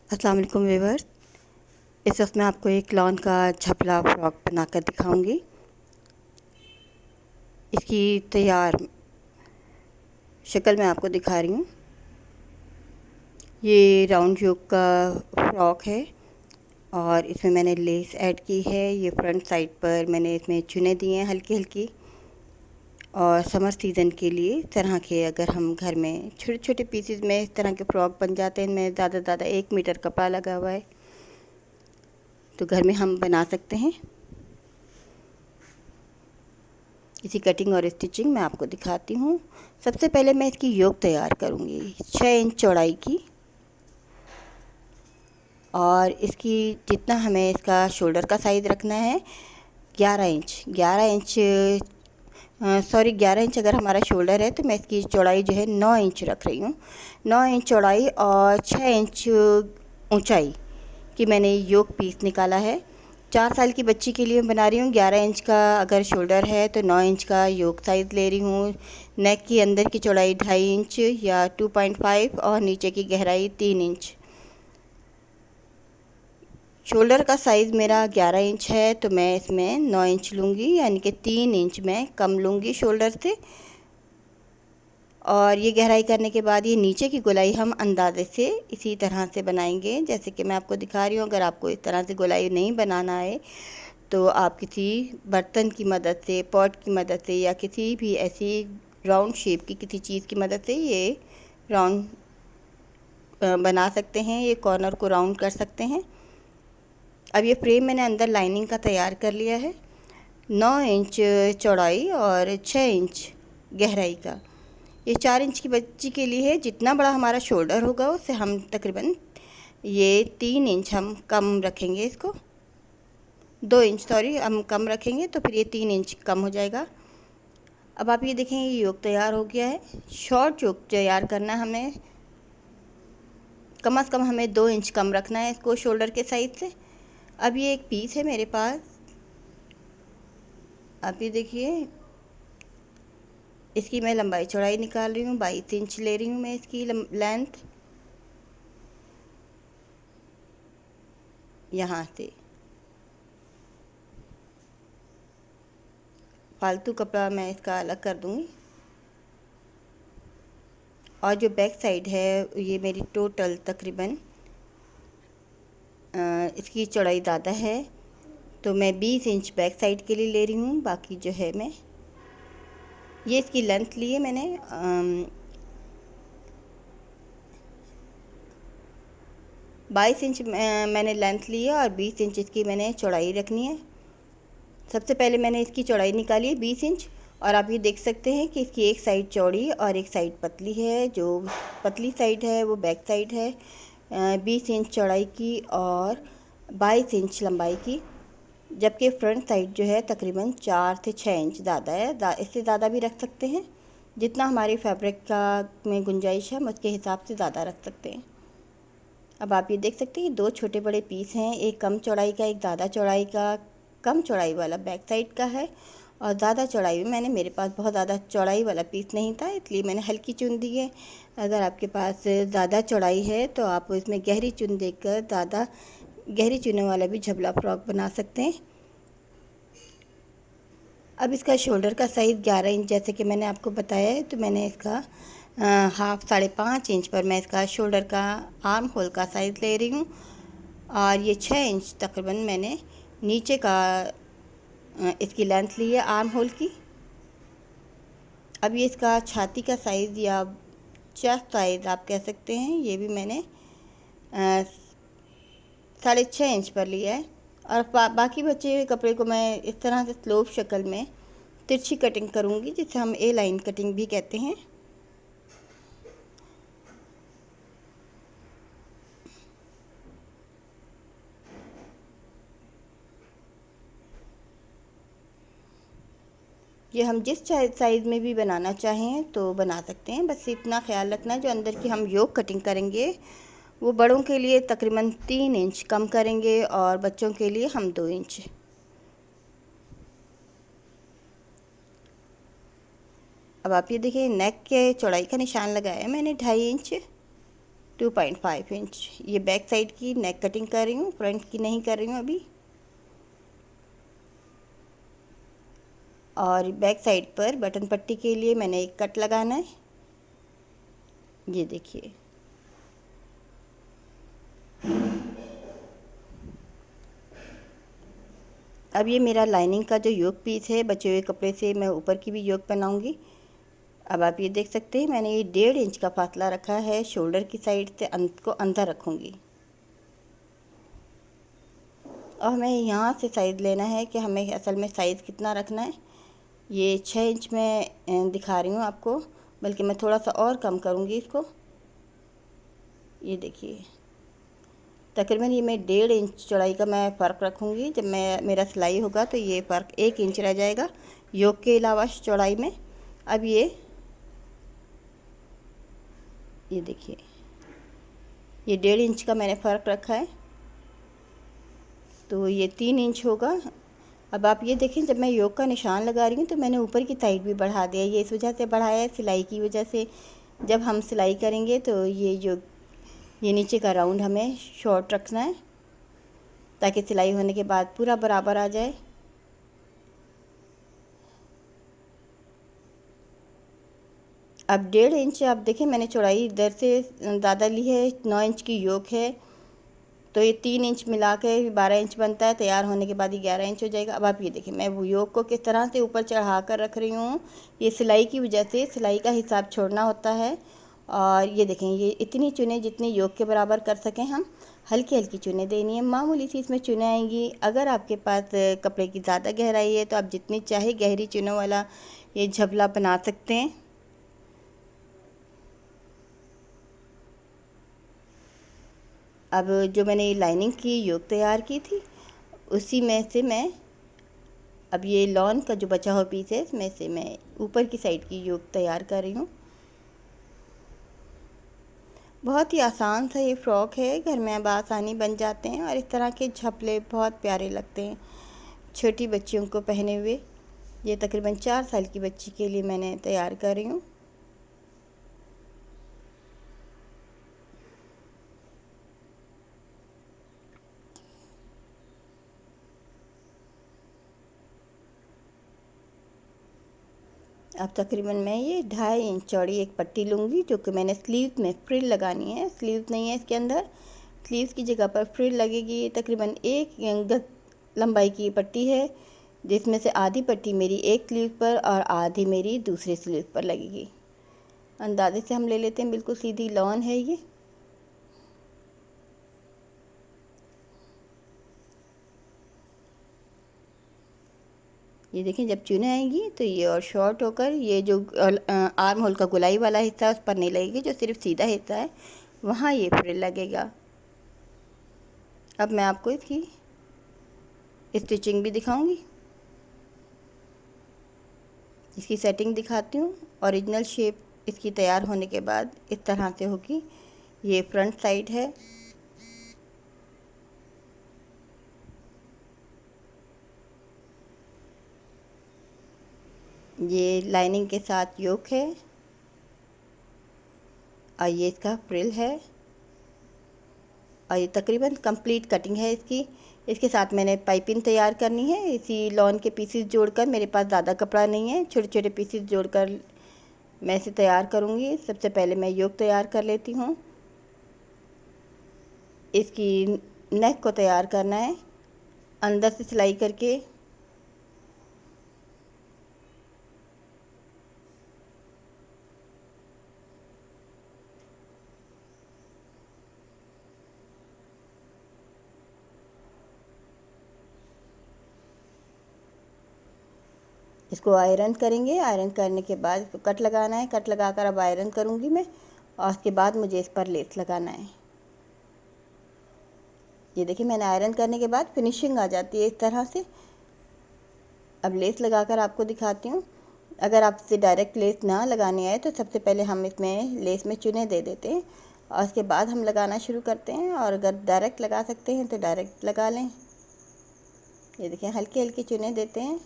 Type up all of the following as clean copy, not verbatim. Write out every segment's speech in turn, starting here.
अस्सलाम वालेकुम व्यूअर्स। इस वक्त मैं आपको एक लॉन का झपला फ्रॉक बनाकर दिखाऊंगी। इसकी तैयार शक्ल मैं आपको दिखा रही हूँ। ये राउंड योक का फ्रॉक है और इसमें मैंने लेस ऐड की है। ये फ्रंट साइड पर मैंने इसमें चुने दिए हैं हल्की हल्की। और समर सीज़न के लिए इस तरह के अगर हम घर में छोटे छोटे पीसेस में इस तरह के फ्रॉक बन जाते हैं। इनमें ज़्यादा से ज़्यादा 1 मीटर कपड़ा लगा हुआ है, तो घर में हम बना सकते हैं। इसी कटिंग और स्टिचिंग मैं आपको दिखाती हूँ। सबसे पहले मैं इसकी योक तैयार करूँगी 6 इंच चौड़ाई की। और इसकी जितना हमें इसका शोल्डर का साइज़ रखना है 11 इंच अगर हमारा शोल्डर है तो मैं इसकी चौड़ाई जो है 9 इंच रख रही हूँ। 9 इंच चौड़ाई और 6 इंच ऊंचाई की मैंने योक पीस निकाला है। 4 साल की बच्ची के लिए बना रही हूँ। 11 इंच का अगर शोल्डर है तो 9 इंच का योक साइज़ ले रही हूँ। नेक की अंदर की चौड़ाई 2.5 इंच या 2.5 और नीचे की गहराई 3 इंच। शोल्डर का साइज़ मेरा 11 इंच है तो मैं इसमें 9 इंच लूँगी, यानी कि 3 इंच मैं कम लूँगी शोल्डर से। और ये गहराई करने के बाद ये नीचे की गोलाई हम अंदाजे से इसी तरह से बनाएंगे जैसे कि मैं आपको दिखा रही हूँ। अगर आपको इस तरह से गोलाई नहीं बनाना है तो आप किसी बर्तन की मदद से, पॉट की मदद से या किसी भी ऐसी राउंड शेप की किसी चीज़ की मदद से ये राउंड बना सकते हैं। ये कॉर्नर को राउंड कर सकते हैं। अब ये फ्रेम मैंने अंदर लाइनिंग का तैयार कर लिया है। 9 इंच चौड़ाई और 6 इंच गहराई का। ये 4 इंच की बच्ची के लिए है। जितना बड़ा हमारा शोल्डर होगा उससे हम तकरीबन ये 3 इंच हम कम रखेंगे। इसको 2 इंच सॉरी हम कम रखेंगे तो फिर ये 3 इंच कम हो जाएगा। अब आप ये देखें ये योक तैयार हो गया है। शॉर्ट योक तैयार करना है हमें, कम से कम हमें 2 इंच कम रखना है इसको शोल्डर के साइड से। अब ये एक पीस है मेरे पास, आप ये देखिए इसकी मैं लंबाई चौड़ाई निकाल रही हूँ। 22 इंच ले रही हूँ मैं इसकी लेंथ। यहाँ से फालतू कपड़ा मैं इसका अलग कर दूँगी। और जो बैक साइड है ये मेरी टोटल तकरीबन इसकी चौड़ाई ज़्यादा है तो मैं 20 इंच बैक साइड के लिए ले रही हूँ। बाकी जो है मैं ये इसकी लेंथ ली है मैंने 22 इंच मैंने लेंथ ली है और 20 इंच इसकी मैंने चौड़ाई रखनी है। सबसे पहले मैंने इसकी चौड़ाई निकाली है 20 इंच। और आप ये देख सकते हैं कि इसकी एक साइड चौड़ी और एक साइड पतली है। जो पतली साइड है वो बैक साइड है 20 इंच चौड़ाई की और 22 इंच लंबाई की। जबकि फ्रंट साइड जो है तकरीबन 4 से 6 इंच ज़्यादा है। इससे ज़्यादा भी रख सकते हैं। जितना हमारी फैब्रिक का में गुंजाइश है हम उसके हिसाब से ज़्यादा रख सकते हैं। अब आप ये देख सकते हैं दो छोटे बड़े पीस हैं, एक कम चौड़ाई का एक ज़्यादा चौड़ाई का। कम चौड़ाई वाला बैक साइड का है और ज़्यादा चौड़ाई में मेरे पास बहुत ज़्यादा चौड़ाई वाला पीस नहीं था इसलिए मैंने हल्की चुन दी है। अगर आपके पास ज़्यादा चौड़ाई है तो आप इसमें गहरी चुन देकर ज़्यादा गहरी चुने वाला भी झबला फ्रॉक बना सकते हैं। अब इसका शोल्डर का साइज़ 11 इंच जैसे कि मैंने आपको बताया है तो मैंने इसका हाफ 5.5 इंच पर मैं इसका शोल्डर का आर्म होल का साइज़ ले रही हूँ। और ये 6 इंच तकरीबन मैंने नीचे का इसकी लेंथ ली है आर्म होल की। अब ये इसका छाती का साइज़ या चेस्ट साइज़ आप कह सकते हैं, ये भी मैंने 6.5 इंच पर लिया है। और बाकी बचे हुए कपड़े को मैं इस तरह से स्लोप शक्ल में तिरछी कटिंग करूँगी जिसे हम ए लाइन कटिंग भी कहते हैं। ये हम जिस साइज़ में भी बनाना चाहें तो बना सकते हैं। बस इतना ख्याल रखना जो अंदर की हम योक कटिंग करेंगे वो बड़ों के लिए तकरीबन 3 इंच कम करेंगे और बच्चों के लिए हम 2 इंच। अब आप ये देखिए नेक के चौड़ाई का निशान लगाया है मैंने 2.5 इंच। 2.5 इंच। ये बैक साइड की नेक कटिंग कर रही हूँ, फ्रंट की नहीं कर रही हूँ अभी। और बैक साइड पर बटन पट्टी के लिए मैंने एक कट लगाना है, ये देखिए। अब ये मेरा लाइनिंग का जो योक पीस है, बचे हुए कपड़े से मैं ऊपर की भी योक बनाऊंगी। अब आप ये देख सकते हैं मैंने ये 1.5 इंच का फासला रखा है, शोल्डर की साइड से अंत को अंदर रखूँगी। और हमें यहाँ से साइज़ लेना है कि हमें असल में साइज़ कितना रखना है। ये 6 इंच में दिखा रही हूँ आपको, बल्कि मैं थोड़ा सा और कम करूँगी इसको। ये देखिए, तकरीबन ये मैं 1.5 इंच चौड़ाई का मैं फ़र्क रखूँगी। जब मेरा सिलाई होगा तो ये फ़र्क 1 इंच रह जाएगा योक के अलावा चौड़ाई में। अब ये देखिए, ये 1.5 इंच का मैंने फ़र्क रखा है, तो ये 3 इंच होगा। अब आप ये देखें, जब मैं योक का निशान लगा रही हूँ तो मैंने ऊपर की साइड भी बढ़ा दिया। ये इस वजह से बढ़ाया है, सिलाई की वजह से। जब हम सिलाई करेंगे तो ये नीचे का राउंड हमें शॉर्ट रखना है, ताकि सिलाई होने के बाद पूरा बराबर आ जाए। अब 1.5 इंच आप देखें, मैंने चौड़ाई इधर से ज़्यादा ली है, 9 इंच की योक है, तो ये 3 इंच मिला के 12 इंच बनता है। तैयार होने के बाद ये 11 इंच हो जाएगा। अब आप ये देखें, मैं वो योक को किस तरह से ऊपर चढ़ा कर रख रही हूँ। ये सिलाई की वजह से सिलाई का हिसाब छोड़ना होता है। और ये देखें, ये इतनी चुनें जितनी योक के बराबर कर सकें हम। हल्की हल्की चुनें देनी है, मामूली सी इसमें चुनें आएंगी। अगर आपके पास कपड़े की ज़्यादा गहराई है तो आप जितनी चाहे गहरी चुनों वाला ये झबला बना सकते हैं। अब जो मैंने लाइनिंग की योक तैयार की थी, उसी में से मैं अब ये लॉन का जो बचा हुआ पीस है, इसमें से मैं ऊपर की साइड की योक तैयार कर रही हूँ। बहुत ही आसान सा ये फ़्रॉक है, घर में अब आसानी बन जाते हैं। और इस तरह के झपले बहुत प्यारे लगते हैं छोटी बच्चियों को पहने हुए। ये तकरीबन 4 साल की बच्ची के लिए मैंने तैयार कर रही हूँ। अब तकरीबन मैं ये 2.5 इंच चौड़ी एक पट्टी लूँगी, जो कि मैंने स्लीव में फ्रिल लगानी है। स्लीव नहीं है इसके अंदर, स्लीव की जगह पर फ्रिल लगेगी। ये तकरीबन 1 गज लंबाई की पट्टी है, जिसमें से आधी पट्टी मेरी एक स्लीव पर और आधी मेरी दूसरे स्लीव पर लगेगी। अंदाजे से हम ले लेते हैं, बिल्कुल सीधी लॉन है ये। ये देखें, जब चुने आएंगी तो ये और शॉर्ट होकर ये जो आर्म होल का गोलाई वाला हिस्सा है उस पर नहीं लगेगी, जो सिर्फ सीधा हिस्सा है वहाँ ये फ्रिल लगेगा। अब मैं आपको इसकी स्टिचिंग भी दिखाऊंगी, इसकी सेटिंग दिखाती हूँ। ओरिजिनल शेप इसकी तैयार होने के बाद इस तरह से होगी। ये फ्रंट साइड है, ये लाइनिंग के साथ योक है, और ये इसका फ्रिल है, और ये तकरीबन कंप्लीट कटिंग है इसकी। इसके साथ मैंने पाइपिंग तैयार करनी है। इसी लॉन के पीसेस जोड़कर, मेरे पास ज़्यादा कपड़ा नहीं है, छोटे छोटे पीसेस जोड़कर मैं इसे तैयार करूँगी। सबसे पहले मैं योक तैयार कर लेती हूँ। इसकी नेक को तैयार करना है अंदर से सिलाई करके। इसको आयरन करेंगे। आयरन करने के बाद इसको कट लगाना है। कट लगाकर अब आयरन करूँगी मैं, और उसके बाद मुझे इस पर लेस लगाना है। ये देखिए, मैंने आयरन करने के बाद फिनिशिंग आ जाती है इस तरह से। अब लेस लगाकर आपको दिखाती हूँ। अगर आपसे डायरेक्ट लेस ना लगानी आए तो सबसे पहले हम इसमें लेस में चुने दे देते हैं, और उसके बाद हम लगाना शुरू करते हैं। और अगर डायरेक्ट लगा सकते हैं तो डायरेक्ट लगा लें। ये देखिए, हल्के हल्के चुने देते हैं।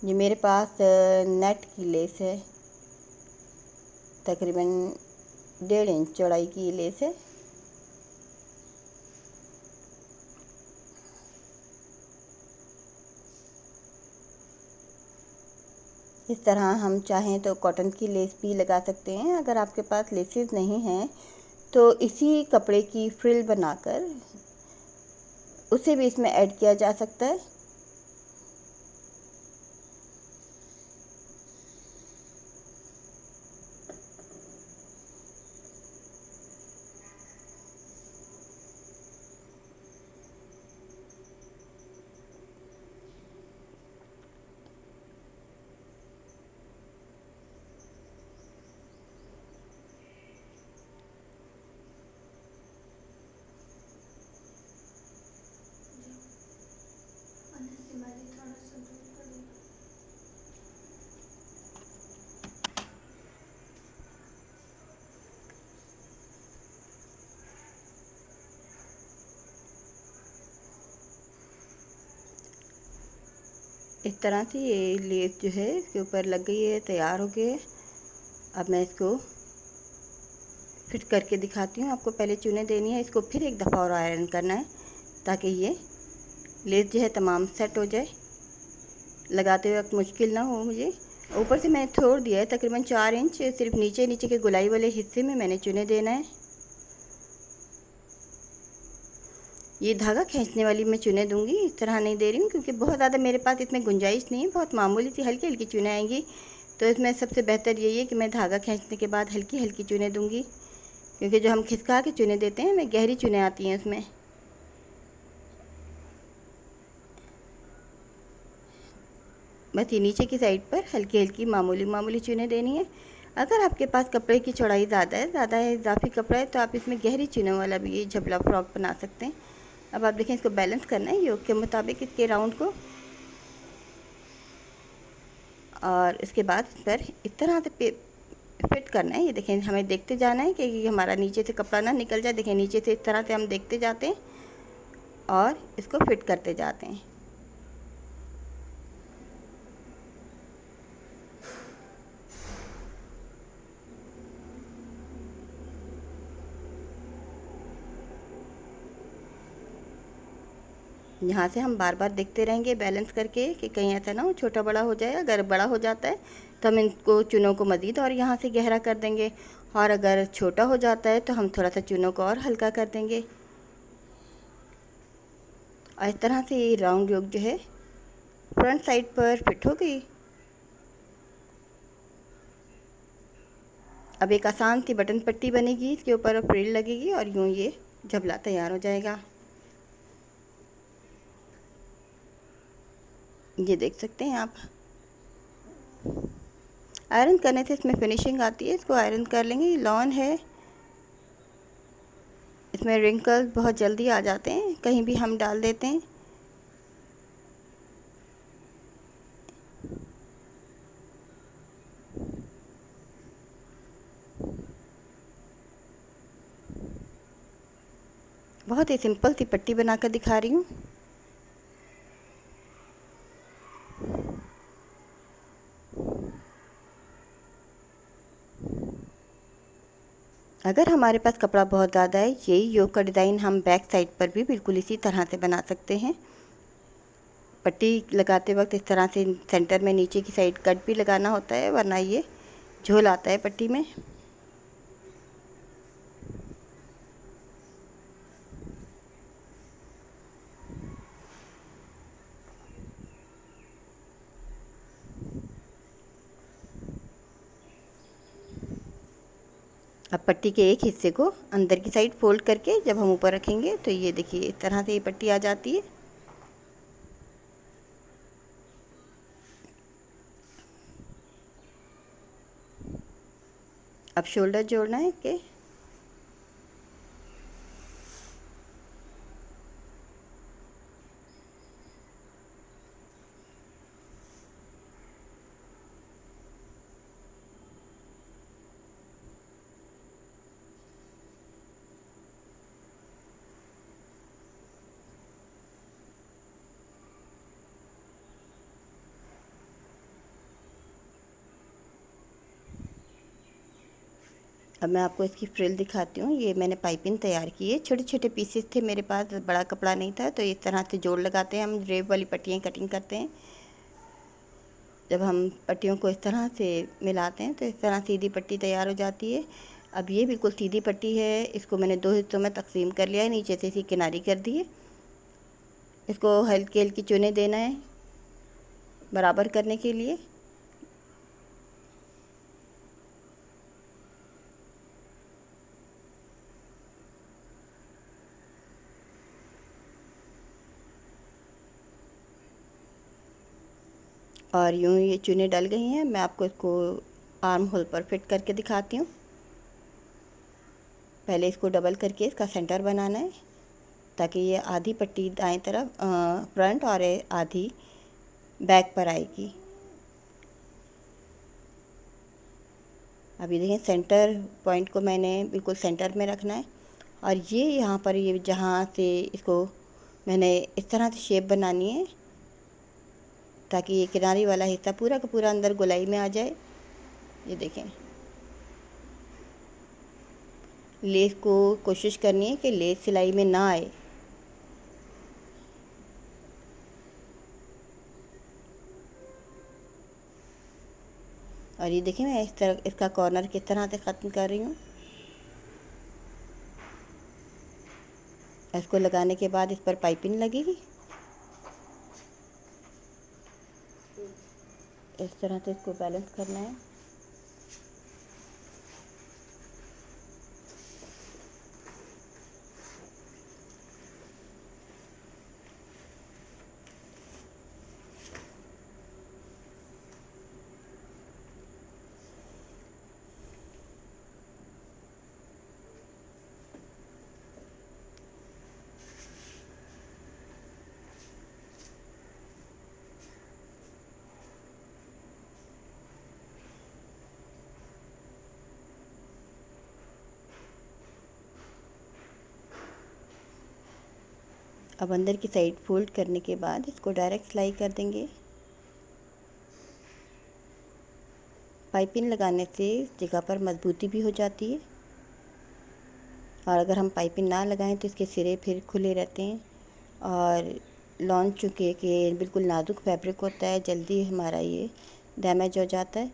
ये मेरे पास नेट की लेस है, तकरीबन 1.5 इंच चौड़ाई की ये लेस है। इस तरह हम चाहें तो कॉटन की लेस भी लगा सकते हैं। अगर आपके पास लेसेस नहीं हैं तो इसी कपड़े की फ्रिल बनाकर उसे भी इसमें ऐड किया जा सकता है। इस तरह से ये लेस जो है इसके ऊपर लग गई है, तैयार हो गई है। अब मैं इसको फिट करके दिखाती हूँ। आपको पहले चुने देनी है, इसको फिर एक दफ़ा और आयरन करना है ताकि ये लेस जो है तमाम सेट हो जाए, लगाते वक्त मुश्किल ना हो मुझे। ऊपर से मैंने छोड़ दिया है तकरीबन 4 इंच, सिर्फ नीचे नीचे के गुलाई वाले हिस्से में मैंने चुने देना है। ये धागा खींचने वाली मैं चुने दूंगी, इस तरह नहीं दे रही हूँ क्योंकि बहुत ज़्यादा मेरे पास इसमें गुंजाइश नहीं है, बहुत मामूली सी हल्की हल्की चुने आएंगी। तो इसमें सबसे बेहतर यही है कि मैं धागा खींचने के बाद हल्की हल्की चुने दूंगी, क्योंकि जो हम खिसका के चुने देते हैं मैं गहरी चुने आती हैं उसमें। बस ये नीचे की साइड पर हल्की हल्की मामूली मामूली चुने देनी है। अगर आपके पास कपड़े की चौड़ाई ज़्यादा है इजाफी कपड़ा है तो आप इसमें गहरी चुनों वाला भी ये झबला फ्रॉक बना सकते हैं। अब आप देखें, इसको बैलेंस करना है योग के मुताबिक इसके राउंड को, और इसके बाद इस पर इस तरह से फिट करना है। ये देखें, हमें देखते जाना है कि हमारा नीचे से कपड़ा ना निकल जाए। देखें नीचे से इस तरह से हम देखते जाते हैं और इसको फिट करते जाते हैं। यहाँ से हम बार बार देखते रहेंगे बैलेंस करके कि कहीं ऐसा ना हो छोटा बड़ा हो जाए। अगर बड़ा हो जाता है तो हम इनको चुनों को मज़ीद और यहाँ से गहरा कर देंगे, और अगर छोटा हो जाता है तो हम थोड़ा सा चुनों को और हल्का कर देंगे। और इस तरह से ये राउंड योक जो है फ्रंट साइड पर फिट हो गई। अब एक आसान सी बटन पट्टी बनेगी, इसके ऊपर फ्रिल लगेगी और यूँ ये झबला तैयार हो जाएगा। ये देख सकते हैं आप। आयरन करने से इसमें फिनिशिंग आती है। इसको आयरन कर लेंगे। लॉन है, इसमें रिंकल्स बहुत जल्दी आ जाते हैं, कहीं भी हम डाल देते हैं। बहुत ही सिंपल सी पट्टी बनाकर दिखा रही हूँ। अगर हमारे पास कपड़ा बहुत ज़्यादा है, यही योक का डिज़ाइन हम बैक साइड पर भी बिल्कुल इसी तरह से बना सकते हैं। पट्टी लगाते वक्त इस तरह से सेंटर में नीचे की साइड कट भी लगाना होता है, वरना ये झोल आता है पट्टी में। अब पट्टी के एक हिस्से को अंदर की साइड फोल्ड करके जब हम ऊपर रखेंगे तो ये देखिए इस तरह से ये पट्टी आ जाती है। अब शोल्डर जोड़ना है कि अब मैं आपको इसकी फ्रिल दिखाती हूँ। ये मैंने पाइपिंग तैयार की है, छोटे छोटे पीसेस थे मेरे पास, बड़ा कपड़ा नहीं था, तो इस तरह से जोड़ लगाते हैं। हम ड्रेप वाली पट्टियाँ कटिंग करते हैं, जब हम पट्टियों को इस तरह से मिलाते हैं तो इस तरह सीधी पट्टी तैयार हो जाती है। अब ये बिल्कुल सीधी पट्टी है, इसको मैंने 2 हिस्सों में तकसीम कर लिया है, नीचे से इसी किनारी कर दी है। इसको हल्की हल्की चुने देना है बराबर करने के लिए। और यूँ ये चुने डल गई हैं। मैं आपको इसको आर्म होल पर फिट करके दिखाती हूँ। पहले इसको डबल करके इसका सेंटर बनाना है, ताकि ये आधी पट्टी दाएं तरफ फ्रंट और आधी बैक पर आएगी। अभी देखें, सेंटर पॉइंट को मैंने बिल्कुल सेंटर में रखना है। और ये यहाँ पर ये जहाँ से इसको मैंने इस तरह से शेप बनानी है, ताकि ये किनारी वाला हिस्सा पूरा का पूरा अंदर गोलाई में आ जाए। ये देखें, लेस को कोशिश करनी है कि लेस सिलाई में ना आए। और ये देखें, मैं इस तरह इसका कॉर्नर किस तरह से ख़त्म कर रही हूँ। इसको लगाने के बाद इस पर पाइपिंग लगेगी। इस तरह से इसको बैलेंस करना है। अब अंदर की साइड फोल्ड करने के बाद इसको डायरेक्ट सिलाई कर देंगे। पाइपिंग लगाने से जगह पर मजबूती भी हो जाती है, और अगर हम पाइपिंग ना लगाएं तो इसके सिरे फिर खुले रहते हैं। और लॉन चुके कि बिल्कुल नाजुक फैब्रिक होता है, जल्दी हमारा ये डैमेज हो जाता है।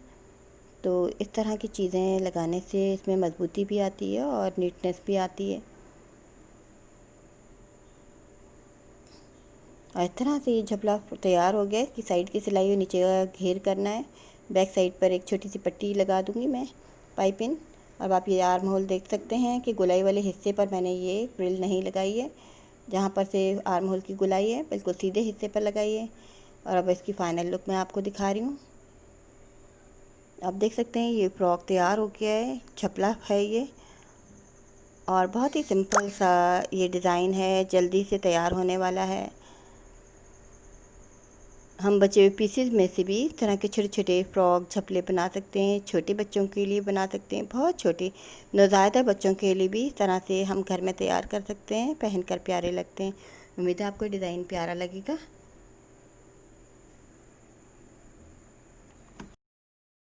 तो इस तरह की चीज़ें लगाने से इसमें मजबूती भी आती है और नीटनेस भी आती है। और इस तरह से ये झपला तैयार हो गया। इसकी साइड की सिलाई और नीचे का घेर करना है। बैक साइड पर एक छोटी सी पट्टी लगा दूंगी मैं पाइपिंग। अब आप ये आर्म होल देख सकते हैं कि गुलाई वाले हिस्से पर मैंने ये फ्रिल नहीं लगाई है, जहाँ पर से आर्म होल की गुलाई है बिल्कुल सीधे हिस्से पर लगाई है। और अब इसकी फ़ाइनल लुक मैं आपको दिखा रही हूँ। आप देख सकते हैं ये फ्रॉक तैयार हो गया है, झपला है ये, और बहुत ही सिंपल सा ये डिज़ाइन है, जल्दी से तैयार होने वाला है। हम बचे हुए पीसेस में से भी इस तरह के छोटे छोटे फ्रॉक झपले बना सकते हैं, छोटे बच्चों के लिए बना सकते हैं, बहुत छोटे नौज़ायदा बच्चों के लिए भी इस तरह से हम घर में तैयार कर सकते हैं, पहनकर प्यारे लगते हैं। उम्मीद है आपको डिज़ाइन प्यारा लगेगा।